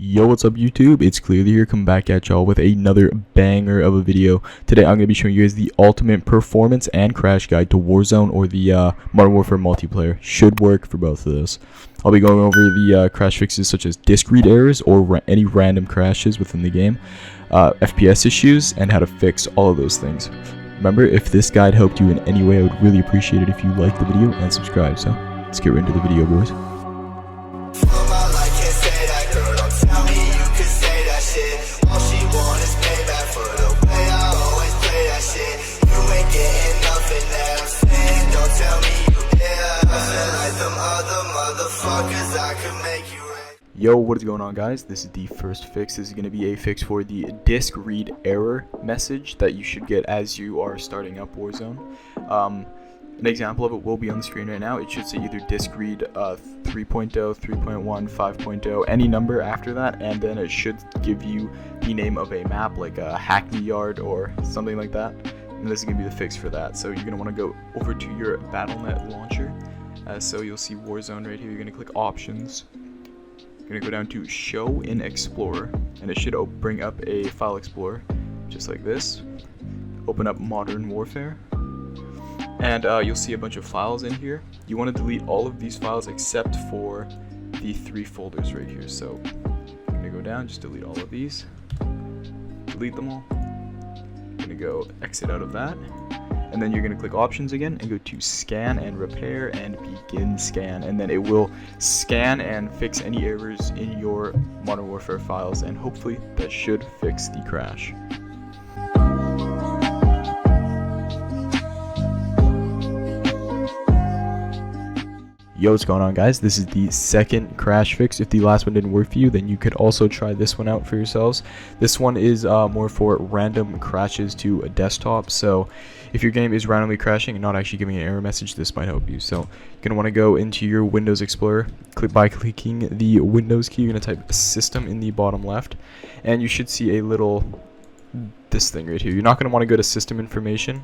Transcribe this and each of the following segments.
Yo, what's up YouTube? It's Clearly here, come back at y'all with another banger of a video. Today I'm going to be showing you guys the ultimate performance and crash guide to Warzone or the Modern Warfare multiplayer. Should work for both of those. I'll be going over the crash fixes such as disk read errors or any random crashes within the game, FPS issues, and how to fix all of those things. Remember, if this guide helped you in any way, I would really appreciate it if you liked the video and subscribe. So let's get right into the video, boys. Yo, what is going on, guys? This is the first fix. This is going to be a fix for the disk read error message that you should get as you are starting up Warzone. An example of it will be on the screen right now. It should say either disk read 3.0, 3.1, 5.0, any number after that, and then it should give you the name of a map like a Hackney Yard or something like that. And this is going to be the fix for that. So you're going to want to go over to your Battle.net launcher. So you'll see Warzone right here. You're going to click Options. You're going to go down to Show in Explorer, and it should bring up a file explorer just like this. Open up Modern Warfare, and you'll see a bunch of files in here. You want to delete all of these files except for the 3 folders right here. So I'm going to go down, just delete all of these, delete them all. I'm going to go exit out of that. And then you're going to click Options again and go to Scan and Repair and Begin Scan, and then it will scan and fix any errors in your Modern Warfare files, and hopefully that should fix the crash. Yo, what's going on, guys? This is the second crash fix. If the last one didn't work for you, then you could also try this one out for yourselves. This one is more for random crashes to a desktop. So if your game is randomly crashing and not actually giving an error message, this might help you. So you're going to want to go into your Windows Explorer. By clicking the Windows key, you're going to type System in the bottom left, and you should see this thing right here. You're not going to want to go to System Information.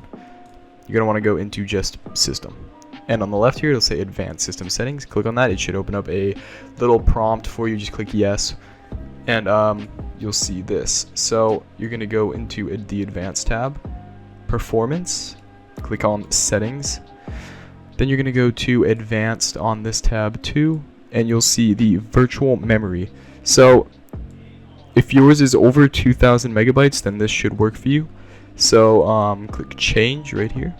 You're going to want to go into just System. And on the left here, it'll say Advanced System Settings. Click on that. It should open up a little prompt for you. Just click Yes, and you'll see this. So you're going to go into the Advanced tab, Performance, click on Settings. Then you're going to go to Advanced on this tab too, and you'll see the Virtual Memory. So if yours is over 2,000 megabytes, then this should work for you. So click Change right here.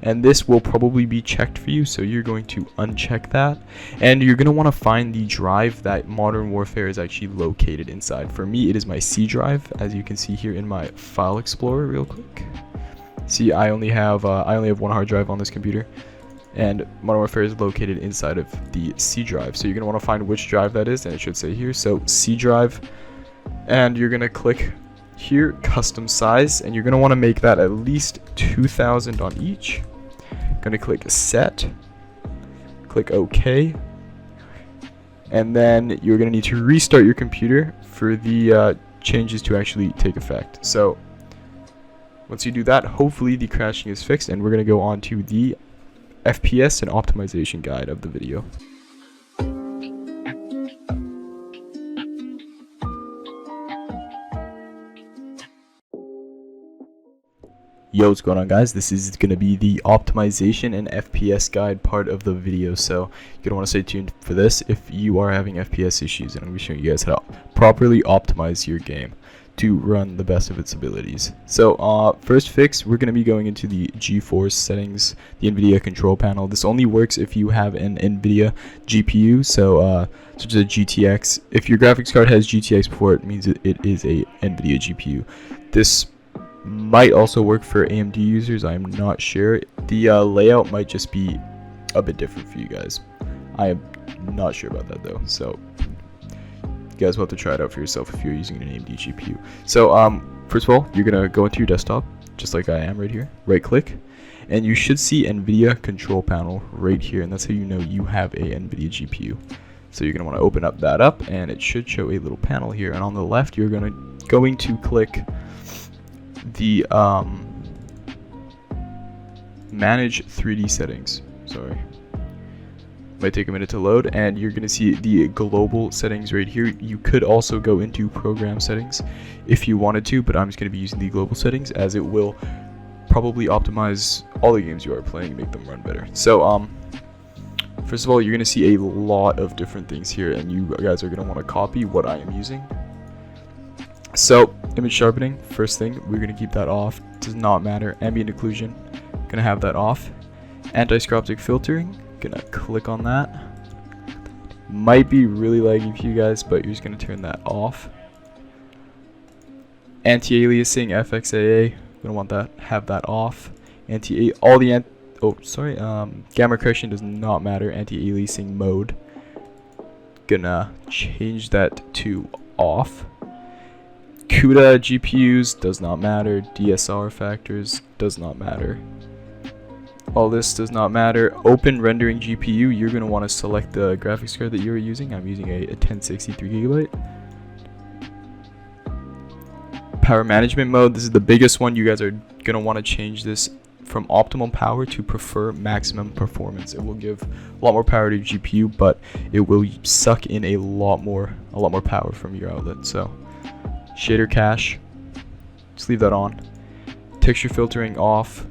And this will probably be checked for you, so you're going to uncheck that, and you're going to want to find the drive that Modern Warfare is actually located inside. For me, it is my C drive, as you can see here in my file explorer real quick. See, I only have one hard drive on this computer, and Modern Warfare is located inside of the C drive. So you're going to want to find which drive that is, and it should say here, so C drive, and you're going to click here, custom size, and you're going to want to make that at least 2,000 on each. Going to click set, click OK, and then you're going to need to restart your computer for the changes to actually take effect. So once you do that, hopefully the crashing is fixed, and we're going to go on to the FPS and optimization guide of the video. Yo, what's going on, guys? This is going to be the optimization and FPS guide part of the video, so you're going to want to stay tuned for this if you are having FPS issues, and I'm going to be showing you guys how to properly optimize your game to run the best of its abilities. So first fix, we're going to be going into the GeForce settings, the NVIDIA control panel. This only works if you have an NVIDIA GPU, so such as a GTX. If your graphics card has GTX before, it means it is a NVIDIA GPU. This might also work for AMD users. I'm not sure. The layout might just be a bit different for you guys. I am not sure about that though, so you guys will have to try it out for yourself if you're using an AMD GPU. So first of all, you're gonna go into your desktop just like I am right here, right click, and you should see NVIDIA control panel right here, and that's how you know you have a NVIDIA GPU. So you're gonna want to open up that up, and it should show a little panel here, and on the left you're going to click the manage 3D settings. Sorry. Might take a minute to load, and you're going to see the global settings right here. You could also go into program settings if you wanted to, but I'm just going to be using the global settings as it will probably optimize all the games you are playing and make them run better. So first of all, you're going to see a lot of different things here, and you guys are going to want to copy what I am using. So image sharpening, first thing, we're going to keep that off. Does not matter. Ambient occlusion, going to have that off. Anti-scroptic filtering, gonna click on that. Might be really laggy for you guys, but you're just gonna turn that off. Anti-aliasing, FXAA, gonna want that, have that off. Gamma correction does not matter. Anti-aliasing mode, gonna change that to off. CUDA GPUs does not matter. DSR factors does not matter. All this does not matter. Open rendering GPU, you're going to want to select the graphics card that you're using. I'm using a 1063 gigabyte. Power management mode, this is the biggest one. You guys are going to want to change this from optimal power to prefer maximum performance. It will give a lot more power to your GPU, but it will suck in a lot more power from your outlet. So shader cache, just leave that on. Texture filtering off.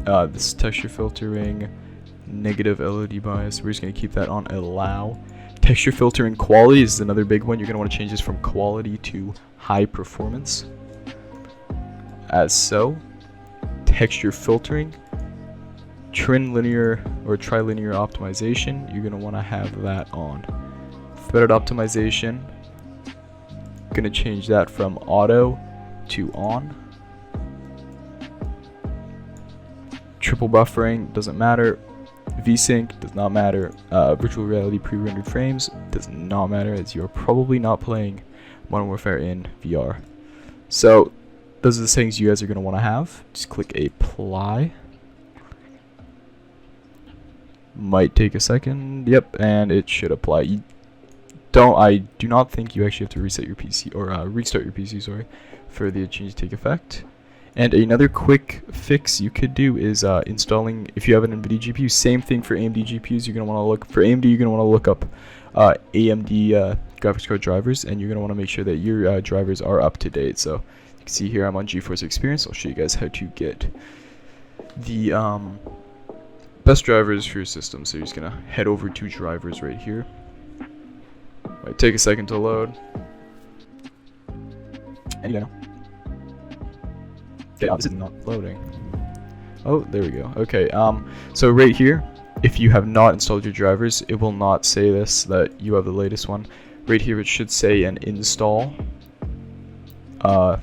This texture filtering, negative LED bias, we're just going to keep that on allow. Texture filtering quality is another big one. You're going to want to change this from quality to high performance, as so. Texture filtering, trilinear optimization, you're going to want to have that on. Threaded optimization, going to change that from auto to on. Triple buffering doesn't matter. VSync does not matter. Virtual reality pre-rendered frames does not matter, as you're probably not playing Modern Warfare in VR. So those are the settings you guys are going to want to have. Just click apply. Might take a second. Yep, and it should apply. I do not think you actually have to reset your PC or restart your PC, sorry, for the change to take effect. And another quick fix you could do is installing, if you have an NVIDIA GPU, same thing for AMD GPUs. You're going to want to look for AMD. You're going to want to look up AMD graphics card drivers, and you're going to want to make sure that your drivers are up to date. So you can see here I'm on GeForce Experience. I'll show you guys how to get the best drivers for your system. So you're just going to head over to drivers right here. Might take a second to load. And you know. Okay, this is not loading. Oh, there we go. Okay, so right here, if you have not installed your drivers, it will not say this, that you have the latest one. Right here, it should say an install. A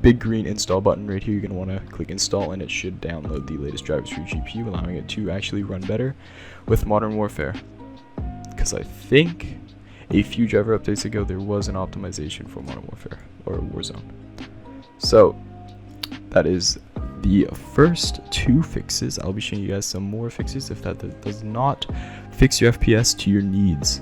big green install button right here. You're going to want to click install, and it should download the latest drivers for your GPU, allowing it to actually run better with Modern Warfare. Because I think a few driver updates ago, there was an optimization for Modern Warfare, or Warzone. So that is the first two fixes. I'll be showing you guys some more fixes if that does not fix your FPS to your needs.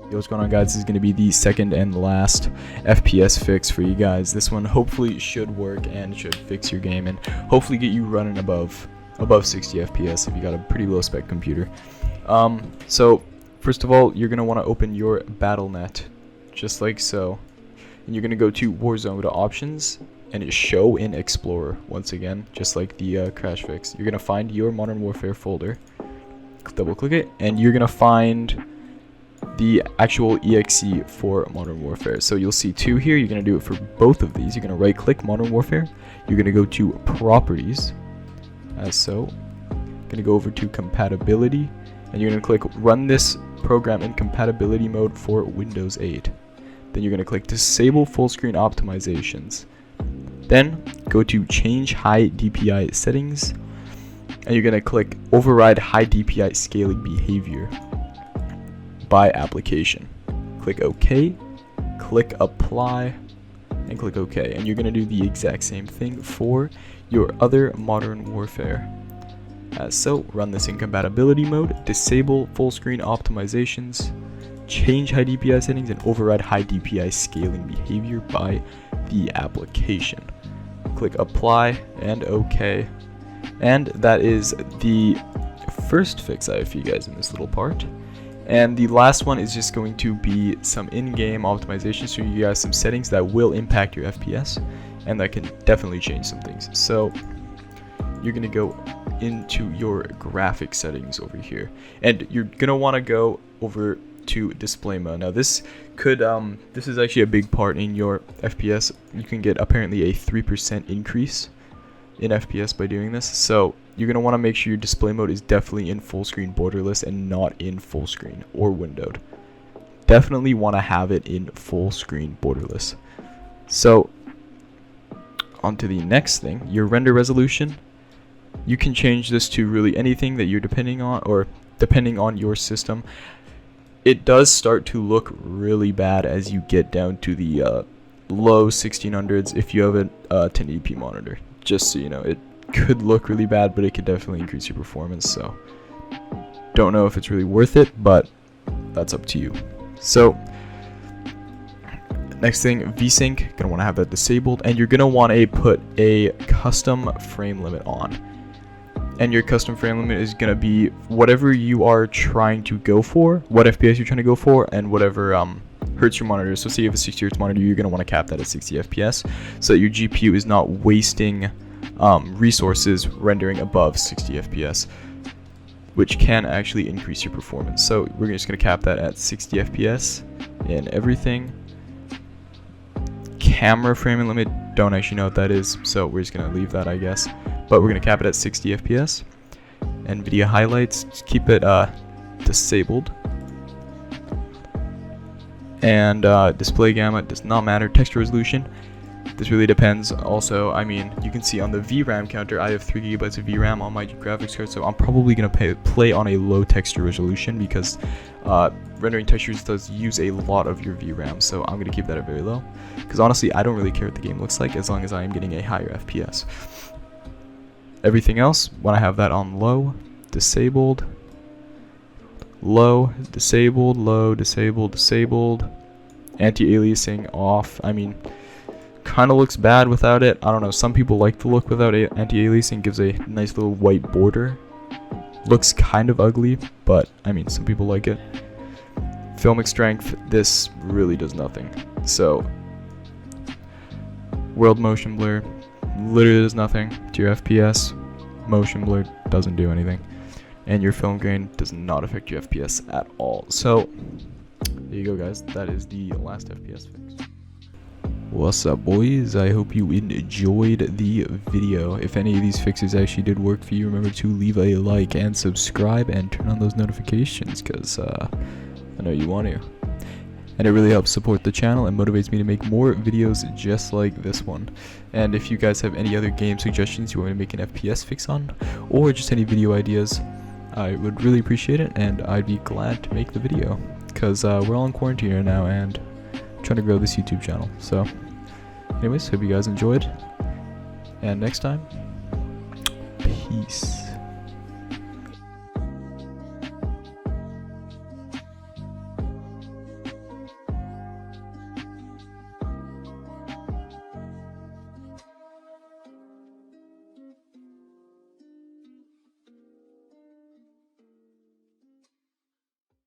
Yo, what's going on, guys? This is going to be the second and last FPS fix for you guys. This one hopefully should work and should fix your game and hopefully get you running above 60 FPS if you got a pretty low spec computer. So first of all, you're going to want to open your BattleNet just like so, and you're going to go to Warzone, to options, and it's show in Explorer once again, just like the crash fix. You're going to find your Modern Warfare folder, double click it, and you're going to find the actual exe for Modern Warfare. So you'll see two here. You're going to do it for both of these. You're going to right click Modern Warfare, you're going to go to properties, as so, going to go over to compatibility, and you're going to click run this program in compatibility mode for Windows 8. Then you're going to click disable full screen optimizations. Then go to change high DPI settings, and you're going to click override high DPI scaling behavior by application. Click OK, click apply, and click OK, and you're going to do the exact same thing for your other Modern Warfare. So run this in compatibility mode, disable full screen optimizations, change high DPI settings and override high DPI scaling behavior by the application. Click apply and OK. And that is the first fix I have for you guys in this little part. And the last one is just going to be some in-game optimization, so you guys some settings that will impact your FPS and that can definitely change some things. So you're gonna go into your graphic settings over here, and you're gonna want to go over to display mode. Now this could this is actually a big part in your FPS. You can get apparently a 3% increase in FPS by doing this. So you're going to want to make sure your display mode is definitely in full screen borderless and not in full screen or windowed. Definitely want to have it in full screen borderless. So on to the next thing, your render resolution. You can change this to really anything that you're depending on, or depending on your system. It does start to look really bad as you get down to the low 1600s if you have a 1080p monitor. Just so you know, it could look really bad, but it could definitely increase your performance. So don't know if it's really worth it, but that's up to you. So next thing, VSync, gonna want to have that disabled, and you're gonna want to put a custom frame limit on. And your custom frame limit is gonna be whatever you are trying to go for, what FPS you're trying to go for, and whatever hertz your monitor. So say you have a 60 hertz monitor, you're gonna want to cap that at 60 FPS, so that your GPU is not wasting resources rendering above 60 FPS, which can actually increase your performance. So we're just gonna cap that at 60 FPS in everything. Camera framing limit, don't actually know what that is, so we're just gonna leave that, I guess. But we're gonna cap it at 60 FPS. And video highlights, just keep it disabled. And display gamma does not matter. Texture resolution, this really depends. Also, I mean, you can see on the VRAM counter, I have 3 GB of VRAM on my graphics card, so I'm probably gonna play on a low texture resolution because rendering textures does use a lot of your VRAM. So I'm gonna keep that at very low, because honestly, I don't really care what the game looks like as long as I am getting a higher FPS. Everything else, when I have that on low, disabled, low, disabled, low, disabled, disabled, anti-aliasing off. I mean, kind of looks bad without it. I don't know, some people like the look without anti-aliasing. Gives a nice little white border. Looks kind of ugly, but I mean, some people like it. Filmic strength, this really does nothing. So world motion blur literally does nothing to your FPS. Motion blur doesn't do anything, and your film grain does not affect your FPS at all. So there you go, guys, that is the last FPS fix. What's up, boys? I hope you enjoyed the video. If any of these fixes actually did work for you, remember to leave a like and subscribe and turn on those notifications, because I know you want to. And it really helps support the channel and motivates me to make more videos just like this one. And if you guys have any other game suggestions you want me to make an FPS fix on, or just any video ideas, I would really appreciate it, and I'd be glad to make the video, because we're all in quarantine right now and I'm trying to grow this YouTube channel. So anyways, hope you guys enjoyed, and next time, peace.